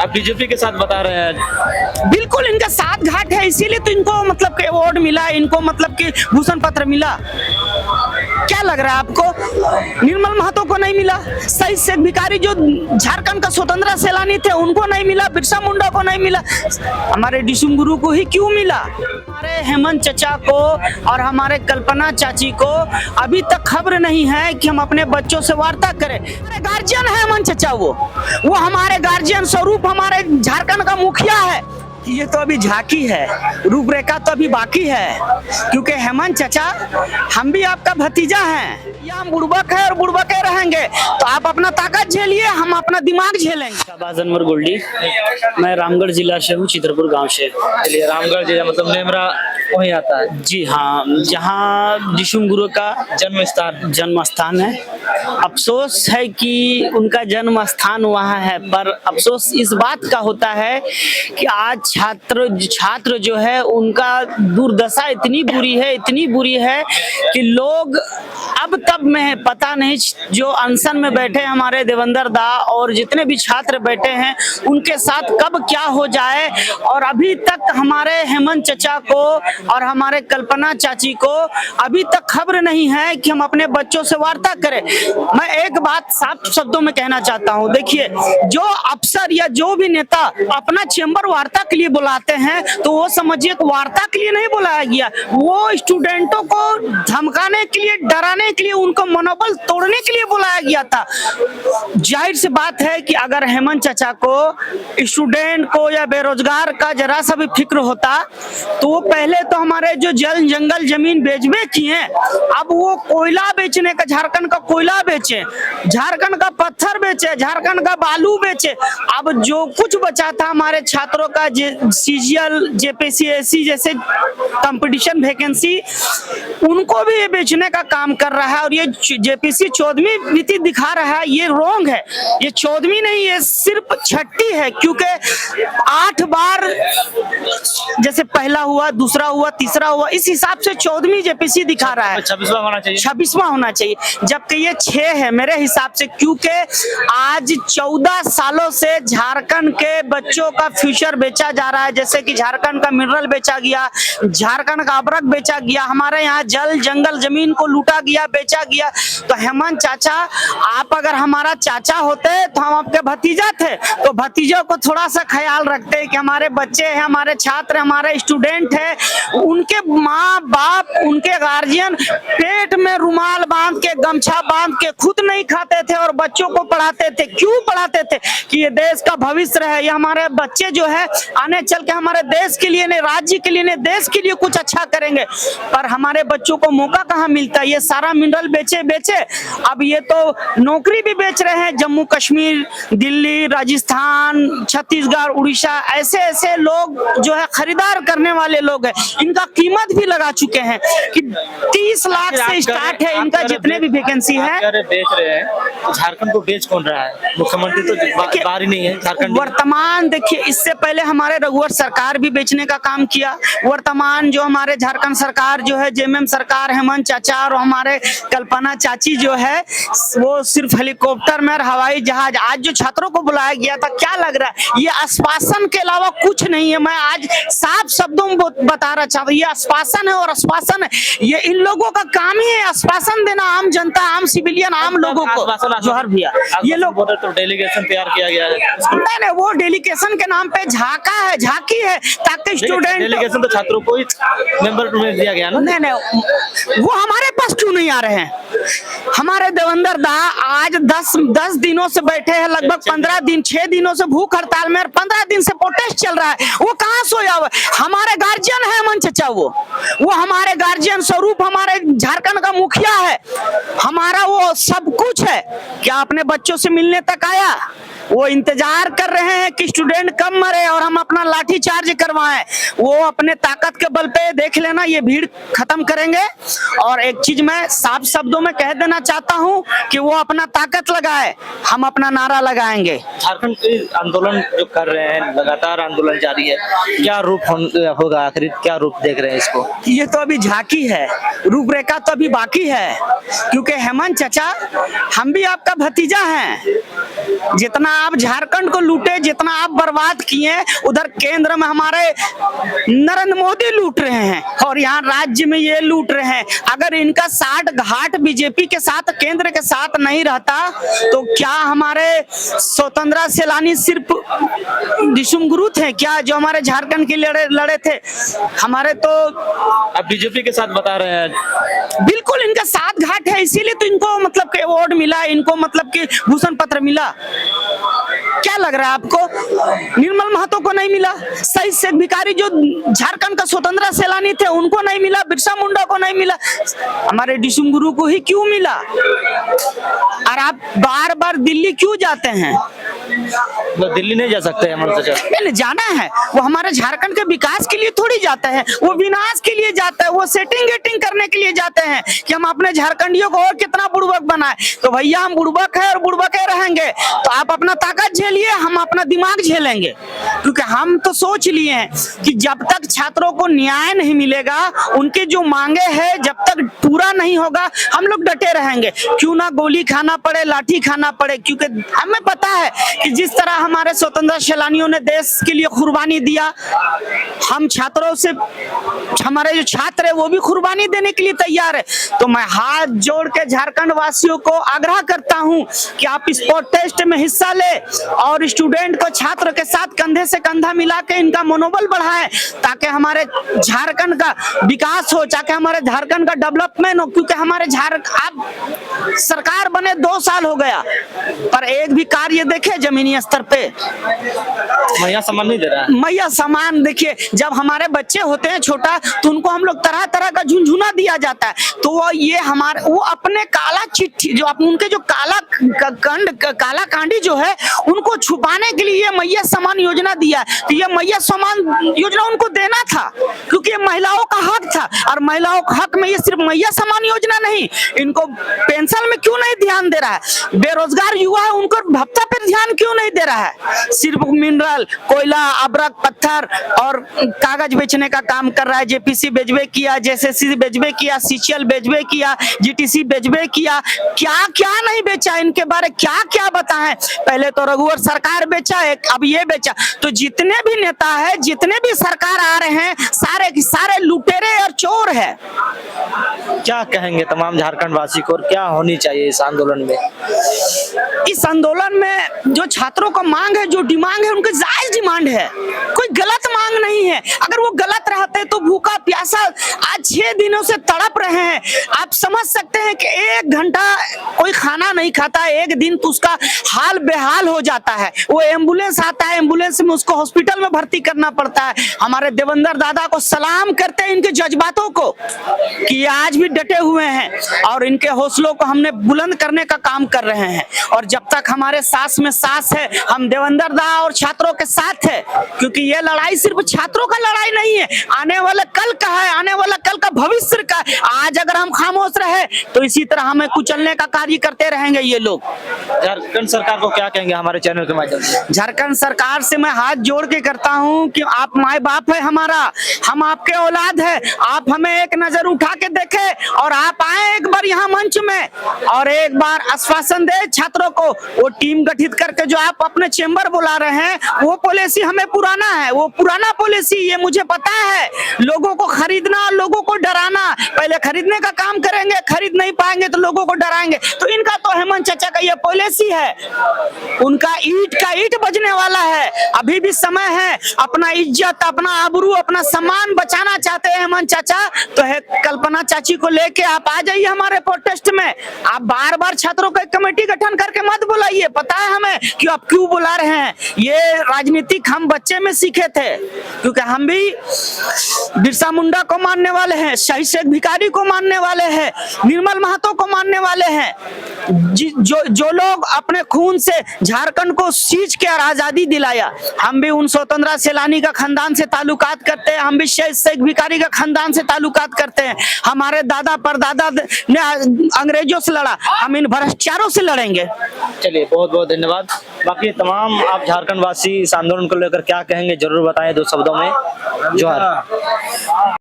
आप बीजेपी के साथ बता रहे हैं। बिल्कुल इनका साथ घाट है, इसीलिए तो इनको मतलब कि अवार्ड मिला, इनको मतलब कि भूषण पत्र मिला। क्या लग रहा है आपको? निर्मल महतो को नहीं मिला, शहीद शेख भिखारी जो झारखंड का स्वतंत्रता सेनानी थे उनको नहीं मिला, बिरसा मुंडा को नहीं मिला, हमारे डिशुम गुरु को ही क्यों मिला? हमारे हेमंत चचा को और हमारे कल्पना चाची को अभी तक खबर नहीं है कि हम अपने बच्चों से वार्ता करें। हमारे गार्जियन है हेमंत चचा, वो हमारे गार्जियन स्वरूप हमारे झारखंड का मुखिया है। ये तो अभी झांकी है, रूपरेखा तो अभी बाकी है, क्योंकि हेमंत चचा हम भी आपका भतीजा हैं, या हम बुड़बक है और बुड़बक ही रहेंगे, तो आप अपना ताकत झेलिए, हम अपना दिमाग झेलेंगे। शाहबाज अनवर गोल्डी, मैं रामगढ़ जिला से हूँ, चित्रपुर गांव से। चलिए, रामगढ़ जिला मतलब नेमरा वहीं आता है। जी हाँ, जहाँ डिशुम गुरु का जन्म स्थान है। अफसोस है कि उनका जन्म स्थान वहाँ है, पर अफसोस इस बात का होता है कि आज छात्र जो है उनका दुर्दशा इतनी बुरी है कि लोग अब तब में पता नहीं, जो अनशन में बैठे हमारे देवेंद्र दा और जितने भी छात्र बैठे हैं उनके साथ कब क्या हो जाए, और अभी तक हमारे हेमंत चचा को और हमारे कल्पना चाची को अभी तक खबर नहीं है कि हम अपने बच्चों से वार्ता करें। मैं एक बात साफ शब्दों में कहना चाहता हूं, देखिए, जो अफसर या जो भी नेता अपना चेंबर वार्ता के लिए बुलाते हैं तो वो समझिए वार्ता के लिए नहीं बुलाया गया, वो स्टूडेंटों को धमकाने के लिए, डराने के लिए, उनको मनोबल तोड़ने के लिए बुलाया गया था। जाहिर सी बात है कि अगर हेमंत चचा को स्टूडेंट को या बेरोजगार का जरा सा भी फिक्र होता तो वो पहले तो हमारे जो जंगल जमीन बेचबे किए, अब वो कोयला बेचने का, झारखंड का कोयला बेचे, झारखंड का पत्थर बेचे, झारखंड का बालू बेचे। अब जो कुछ बचा था हमारे छात्रों का सीजीएल, जेपीएससी जैसे कंपटीशन वैकेंसी, उनको भी ये बेचने का काम कर रहा है। और ये जेपीसी 14वीं नीति दिखा रहा है, ये रॉन्ग है, ये 14वीं नहीं, ये सिर्फ 6ठी है, क्योंकि 8 बार जैसे पहला हुआ, दूसरा हुआ, तीसरा हुआ, इस हिसाब से 14वीं जेपीसी दिखा रहा है। 26वां होना चाहिए, 26वां होना चाहिए, जबकि ये 6 है मेरे हिसाब से, क्योंकि आज 14 सालों से झारखंड के बच्चों का फ्यूचर बेचा जा रहा है। जैसे कि झारखंड का मिनरल बेचा गया, झारखंड का अबरक बेचा गया, हमारे यहाँ जल जंगल जमीन को लूटा गया, बेचा गया। तो हेमंत चाचा, आप अगर हमारा चाचा होते तो हम आपके भतीजा थे, तो भतीजों को थोड़ा सा ख्याल रखते कि हमारे बच्चे हैं, हमारे छात्र, हमारे स्टूडेंट हैं, उनके माँ बाप, उनके गार्जियन पेट में रुमाल बांध के, गमछा बांध के खुद नहीं खाते थे और बच्चों को पढ़ाते थे। क्यों पढ़ाते थे? कि ये देश का भविष्य है, ये हमारे बच्चे जो है आने चल के हमारे देश के लिए नहीं, राज्य के लिए नहीं, देश के लिए कुछ अच्छा करेंगे। पर हमारे बच्चों को मौका कहाँ मिलता? ये सारा मिनरल बेचे, अब ये तो नौकरी भी बेच रहे हैं। जम्मू कश्मीर, दिल्ली, राजस्थान, छत्तीसगढ़, उड़ीसा, ऐसे लोग जो है खरीदार करने वाले लोग हैं, इनका कीमत भी लगा चुके हैं कि 30 लाख से स्टार्ट है इनका, जितने भी वैकेंसी है। बेच रहे हैं, झारखंड को बेच कौन रहा है? मुख्यमंत्री तो बाहर ही नहीं है झारखंड। वर्तमान देखिए, इससे पहले हमारे रघुवर सरकार भी बेचने का काम किया। वर्तमान जो हमारे झारखंड सरकार जो है, जेएमएम सरकार, हेमंत चाचा और हमारे कल्पना चाची जो है, वो सिर्फ हेलीकॉप्टर में और हवाई जहाज। आज जो छात्रों को बुलाया गया था, क्या लग रहा है? ये आश्वासन के अलावा कुछ नहीं है। मैं आज साफ शब्दों में बता रहा चाहता हूँ, ये आश्वासन है और आश्वासन है। ये इन लोगों का काम ही है आश्वासन देना, आम जनता, आम सिविलियन, आम लोगों को। जोहर भैया, ये लोग तो डेलीगेशन तैयार किया गया है। नहीं, वो डेलीगेशन के नाम पे झांकी है ताकि स्टूडेंट, डेलीगेशन तो छात्रों को ही मेंबर में दिया गया ना। नहीं, वो हमारे पास क्यों नहीं आ रहे हैं? हमारे देवेंद्र दा आज 10 दिनों से बैठे हैं, लगभग 15 दिन, 6 दिनों से भूख हड़ताल में, 15 दिन से प्रोटेस्ट चल रहा है। वो कहाँ सोया हुआ? हमारे गार्जियन है हेमंत चचा, वो हमारे गार्जियन स्वरूप हमारे झारखंड का मुखिया है, हमारा वो सब कुछ है। क्या अपने बच्चों से मिलने तक आया? वो इंतजार कर रहे हैं कि स्टूडेंट कम मरे और हम अपना लाठी चार्ज करवाएं। वो अपने ताकत के बल पे, देख लेना, ये भीड़ खत्म करेंगे। और एक चीज मैं साफ शब्दों में कह देना चाहता हूं कि वो अपना ताकत लगाए, हम अपना नारा लगाएंगे। झारखंड के आंदोलन जो कर रहे हैं, लगातार आंदोलन जारी है, क्या रूप होगा आखिर, क्या रूप देख रहे हैं इसको? ये तो अभी झांकी है, रूपरेखा तो अभी बाकी है, क्योंकि हेमंत चाचा हम भी आपका भतीजा हैं। जितना आप झारखंड को लूटे, जितना आप बर्बाद किए, उधर केंद्र में हमारे नरेंद्र मोदी लूट रहे हैं और यहाँ राज्य में ये लूट रहे हैं। अगर इनका साठ घाट बीजेपी के साथ, केंद्र के साथ नहीं रहता तो क्या हमारे स्वतंत्रता सेनानी सिर्फ दिशुम गुरु थे क्या, जो हमारे झारखंड के लड़े थे? हमारे तो अब बीजेपी के साथ बता रहे हैं। बिल्कुल इनका साथ घाट है, इसीलिए तो इनको मतलब कि अवार्ड मिला, इनको मतलब कि भूषण पत्र मिला। क्या लग रहा है आपको? निर्मल महतो को नहीं मिला, शहीद शेख भिखारी जो झारखंड का स्वतंत्रता सेनानी थे उनको नहीं मिला, बिरसा मुंडा को नहीं मिला, हमारे दिशुम गुरु को ही क्यों मिला? और आप बार बार दिल्ली क्यों जाते हैं? दिल्ली नहीं जा सकते हेमंत चाचा? नहीं जाना है, वो हमारे झारखंड के विकास के लिए थोड़ी जाता है, वो विनाश के लिए जाता है, वो सेटिंग गेटिंग करने के लिए जाते हैं कि हम अपने झारखंडियों को और कितना बुड़बक बनाए। तो भैया हम बुड़बक है और बुड़बक रहेंगे, तो आप अपना ताकत झेलिए, हम अपना दिमाग झेलेंगे। क्योंकि हम तो सोच लिए हैं कि जब तक छात्रों को न्याय नहीं मिलेगा, उनके जो मांगे हैं जब तक पूरा नहीं होगा, हम लोग डटे रहेंगे, क्यों ना गोली खाना पड़े, लाठी खाना पड़े। क्योंकि हमें पता है कि जिस तरह हमारे स्वतंत्रता सेनानियों ने देश के लिए कुर्बानी दिया, हम छात्रों से, हमारे जो छात्र है वो भी कुर्बानी देने के लिए तैयार है। तो मैं हाथ जोड़ के झारखंड वासियों को आग्रह करता हूं कि आप स्पोर्ट टेस्ट में हिस्सा ले और स्टूडेंट को छात्र के साथ कंधे से कंधा मिला के इनका मनोबल बढ़ाएं, ताकि हमारे झारखंड का विकास हो, ताकि हमारे झारखंड का डेवलपमेंट हो। क्योंकि हमारे आप सरकार बने 2 साल हो गया, पर एक भी कार्य देखे जमीनी स्तर पे? मैया सामान नहीं दे रहा है। मैया सामान देखिए, जब हमारे बच्चे होते हैं छोटा तो उनको हम लोग तरह तरह का झुनझुना दिया जाता है, तो वो ये हमारे वो अपने काला चिट्ठी जो उनके जो काला कांडी जो है उनको छुपाने के लिए मैया सम्मान योजना दिया। तो ये मैया सम्मान योजना उनको देना था, क्योंकि ये महिलाओं का हक था, और महिलाओं का हक में ये सिर्फ मैया सम्मान योजना नहीं, इनको पेंशन में क्यों नहीं ध्यान दे रहा है? बेरोजगार युवा है उनको भत्ता पर ध्यान क्यों नहीं दे रहा है? सिर्फ मिनरल, कोयला, अब्रक, पत्थर और कागज बेचने का काम कर रहा है। जेपीसी बेचबे किया, जेएसएससी बेचबे किया, सीसीएल बेचबे किया, जीटीसी बेचबे किया, क्या क्या नहीं बेचा, इनके बारे क्या क्या बताएं? पहले तो रघुवर सरकार बेचा, अब ये बेचा। तो जितने भी नेता है, जितने भी सरकार आ रहे हैं, सारे के सारे लुटेरे और चोर है। क्या कहेंगे तमाम झारखंड वासी को, और क्या होनी चाहिए इस आंदोलन में? इस आंदोलन में जो छात्रों का मांग है, जो डिमांड है, उनकी जायज डिमांड है, कोई गलत मांग नहीं है। अगर वो गलत रहते तो भूखा प्यासा आज 6 दिनों से तड़प रहे हैं। आप समझ सकते हैं कि 1 घंटा कोई खाना नहीं खाता, एक दिन तो उसका हाल बेहाल हो जाता है। वो एम्बुलेंस आता है, एम्बुलेंस में उसको हॉस्पिटल में भर्ती करना पड़ता है। हमारे देवेंद्र दादा को सलाम करते हैं इनके जज्बातों को कि ये आज भी डटे हुए हैं और इनके हौसलों को हमने बुलंद करने का काम कर रहे हैं। और जब तक हमारे सांस में सांस है, हम देवेंद्र दा और छात्रों के साथ है, क्योंकि ये लड़ाई सिर्फ छात्रों का लड़ाई नहीं है, आने वाला कल का है, आने वाला कल का भविष्य का। आज अगर हम खामोश रहे तो इसी तरह हमें कुचलने का कार्य करते रहेंगे ये लोग। झारखंड सरकार को क्या कहेंगे हमारे चैनल के माध्यम से? झारखंड सरकार से मैं हाथ जोड़ के करता हूं कि आप माए बाप है हमारा, हम आपके औलाद है, आप हमें एक नजर उठा के देखें और आप आए एक बार यहाँ मंच में और एक बार आश्वासन दे छात्रों को। वो टीम गठित करके जो आप अपने चेंबर बुला रहे हैं, वो पॉलिसी हमें पुराना है, वो पुराना पॉलिसी, ये मुझे पता है। लोगों को खरीदना, लोगों को डराना, पहले खरीदने का काम करेंगे, खरीद नहीं पाएंगे तो लोगों को डराएंगे। तो इनका तो हेमंत चाचा का ये पॉलिसी है, उनका ईंट का ईंट बजने वाला है। अभी भी समय है, अपना इज्जत, अपना आबरू, अपना सम्मान बचाना चाहते हैं हेमंत चाचा, तो है कल्पना चाची को लेके आप आ जाइए हमारे प्रोटेस्ट में। आप बार बार छात्रों को एक कमेटी गठन करके मत बुलाइए, पता है हमें कि आप क्यों बुला रहे हैं। ये राजनीतिक हम बच्चे में सीखे थे, क्योंकि हम भी बिरसा मुंडा को मानने वाले हैं, शहीद शेख भिखारी को मानने वाले हैं, निर्मल महतो को मानने वाले हैं। जो लोग अपने खून से झारखंड को सींच के और आजादी दिलाया, हम भी उन स्वतंत्रता सेनानी का खानदान से ताल्लुकात करते हैं, हम भी शहीद शेख भिखारी का खानदान से ताल्लुकात करते हैं। हमारे दादा परदादा ने अंग्रेजों से लड़ा, हम इन भ्रष्टाचारों से लड़ेंगे। चलिए, बहुत बहुत धन्यवाद। बाकी तमाम आप झारखंड वासी इस आंदोलन को लेकर क्या कहेंगे, जरूर बताएं 2 शब्दों में। जोहार।